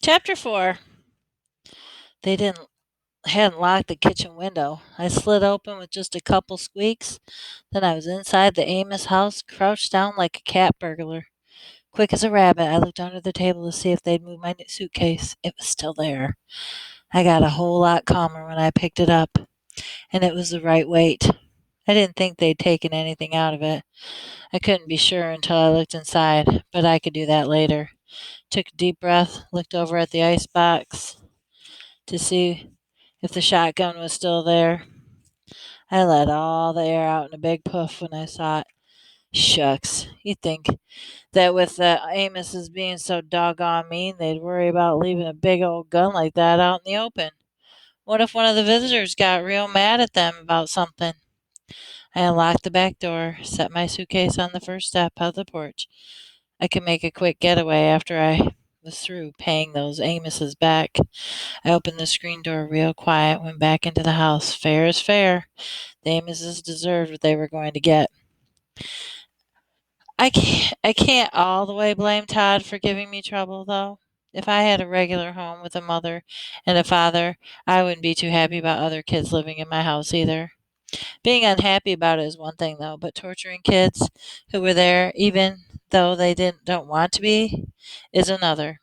Chapter 4. They hadn't locked the kitchen window. I slid open with just a couple squeaks. Then I was inside the Amos house, crouched down like a cat burglar. Quick as a rabbit, I looked under the table to see if they'd moved my suitcase. It was still there. I got a whole lot calmer when I picked it up, and it was the right weight. I didn't think they'd taken anything out of it. I couldn't be sure until I looked inside, but I could do that later. Took a deep breath, looked over at the ice box to see if the shotgun was still there. I let all the air out in a big puff when I saw it. Shucks, you'd think that with the Amos's being so doggone mean, they'd worry about leaving a big old gun like that out in the open. What if one of the visitors got real mad at them about something? I unlocked the back door, set my suitcase on the first step of the porch. I could make a quick getaway after I was through paying those Amos's back. I opened the screen door real quiet, went back into the house. Fair is fair. The Amos's deserved what they were going to get. I can't all the way blame Todd for giving me trouble, though. If I had a regular home with a mother and a father, I wouldn't be too happy about other kids living in my house either. Being unhappy about it is one thing, though, but torturing kids who were there, even though they don't want to be, is another.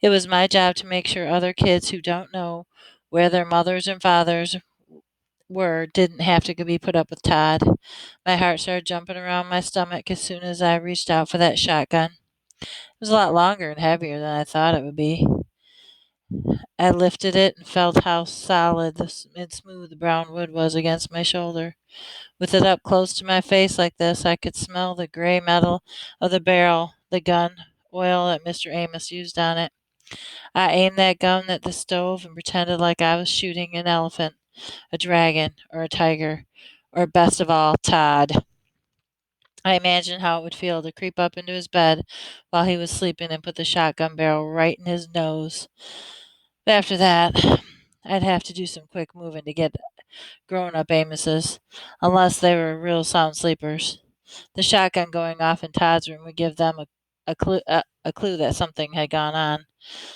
It was my job to make sure other kids who don't know where their mothers and fathers were didn't have to be put up with Todd. My heart started jumping around my stomach as soon as I reached out for that shotgun. It was a lot longer and heavier than I thought it would be. I lifted it and felt how solid and smooth the brown wood was against my shoulder. With it up close to my face like this, I could smell the gray metal of the barrel, the gun oil that Mr. Amos used on it. I aimed that gun at the stove and pretended like I was shooting an elephant, a dragon, or a tiger, or best of all, Todd. I imagined how it would feel to creep up into his bed while he was sleeping and put the shotgun barrel right in his nose. But after that, I'd have to do some quick moving to get grown up Amos's, unless they were real sound sleepers. The shotgun going off in Todd's room would give them a clue that something had gone on.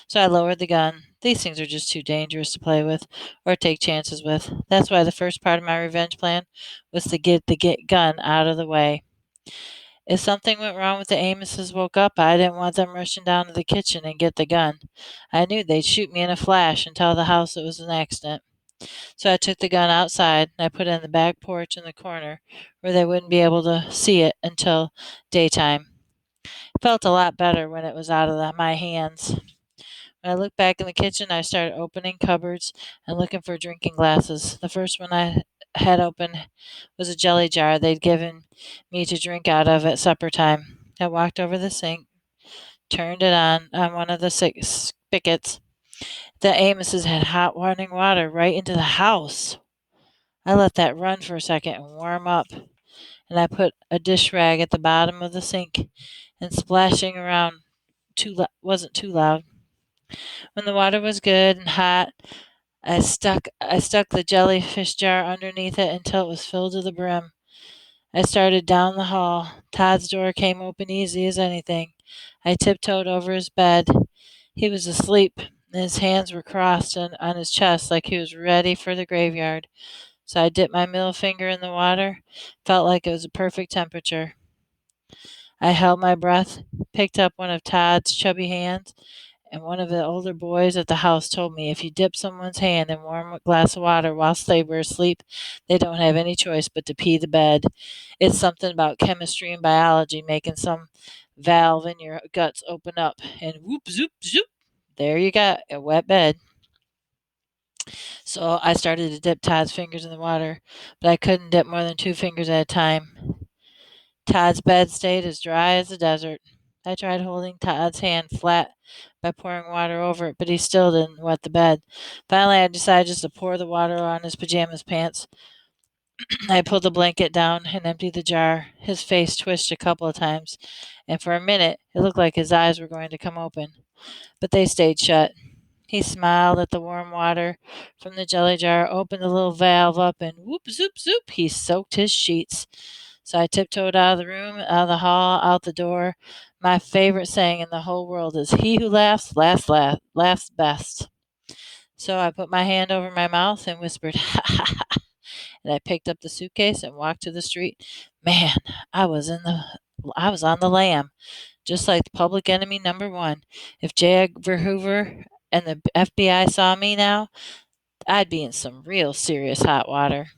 So I lowered the gun. These things are just too dangerous to play with or take chances with. That's why the first part of my revenge plan was to get the gun out of the way. If something went wrong with the Amoses woke up, I didn't want them rushing down to the kitchen and get the gun. I knew they'd shoot me in a flash and tell the house it was an accident. So I took the gun outside and I put it in the back porch in the corner where they wouldn't be able to see it until daytime. It felt a lot better when it was out of my hands. When I looked back in the kitchen, I started opening cupboards and looking for drinking glasses. The first one I had open was a jelly jar they'd given me to drink out of at supper time. I walked over the sink, turned it on one of the spigots. The Amoses had hot running water right into the house. I let that run for a second and warm up, and I put a dish rag at the bottom of the sink, and splashing around wasn't too loud. When the water was good and hot, I stuck the jellyfish jar underneath it until it was filled to the brim. I started down the hall. Todd's door came open easy as anything. I tiptoed over his bed. He was asleep, and his hands were crossed on his chest like he was ready for the graveyard. So I dipped my middle finger in the water. Felt like it was a perfect temperature. I held my breath, picked up one of Todd's chubby hands, and one of the older boys at the house told me if you dip someone's hand in warm glass of water whilst they were asleep, they don't have any choice but to pee the bed. It's something about chemistry and biology making some valve in your guts open up, and whoop, zoop, zoop. There you got a wet bed. So I started to dip Todd's fingers in the water, but I couldn't dip more than 2 fingers at a time. Todd's bed stayed as dry as the desert. I tried holding Todd's hand flat by pouring water over it, but he still didn't wet the bed. Finally, I decided just to pour the water on his pajamas pants. I pulled the blanket down and emptied the jar. His face twitched a couple of times, and for a minute it looked like his eyes were going to come open, but they stayed shut. He smiled at the warm water from the jelly jar, opened the little valve up, and whoop, zoop, zoop, he soaked his sheets. So I tiptoed out of the room, out of the hall, out the door. My favorite saying in the whole world is, "He who laughs best." So I put my hand over my mouth and whispered, "Ha ha ha," and I picked up the suitcase and walked to the street. Man, I was in the I was on the lam, just like public enemy number one. If J. Edgar Hoover and the FBI saw me now, I'd be in some real serious hot water.